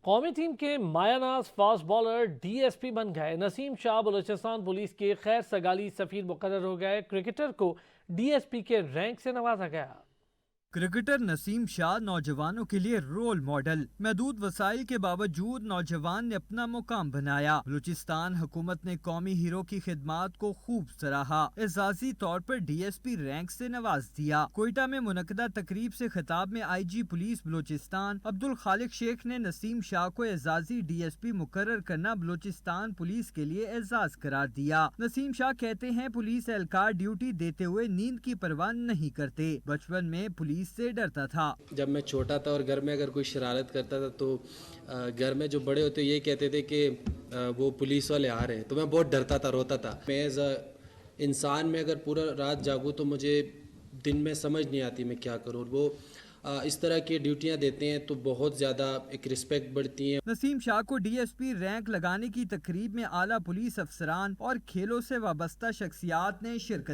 قومی ٹیم کے مایہ ناز fast bowler D S P بن گئے۔ نسیم شاہ بلوچستان پولیس کے خیر سگالی سفیر مقرر ہو گئے۔ کرکٹر کو ڈی ایس پی کے رینک سے نوازا گیا۔ کرکٹر نسیم شاہ نوجوانوں کے لیے رول ماڈل، محدود وسائل کے باوجود نوجوان نے اپنا مقام بنایا۔ بلوچستان حکومت نے قومی ہیرو کی خدمات کو خوب سراہا، اعزازی طور پر ڈی ایس پی رینک سے نواز دیا۔ کوئٹہ میں منعقدہ تقریب سے خطاب میں آئی جی پولیس بلوچستان عبدالخالق شیخ نے نسیم شاہ کو اعزازی ڈی ایس پی مقرر کرنا بلوچستان پولیس کے لیے اعزاز قرار دیا۔ نسیم شاہ کہتے ہیں پولیس اہلکار ڈیوٹی دیتے ہوئے نیند کی پرواہ نہیں کرتے۔ بچپن میں پولیس سے ڈرتا تھا۔ جب میں چھوٹا تھا اور گھر میں اگر کوئی شرارت کرتا تھا تو گھر میں جو بڑے ہوتے یہ کہتے تھے کہ وہ پولیس والے آ رہے ہیں، تو میں بہت ڈرتا تھا، روتا تھا۔ میں ایز اے انسان میں اگر پورا رات جاگوں تو مجھے دن میں سمجھ نہیں آتی میں کیا کروں۔ وہ اس طرح کی ڈیوٹیاں دیتے ہیں تو بہت زیادہ ایک رسپیکٹ بڑھتی ہیں۔ نسیم شاہ کو ڈی ایس پی رینک لگانے کی تقریب میں اعلیٰ پولیس افسران اور کھیلوں سے وابستہ شخصیات نے شرکت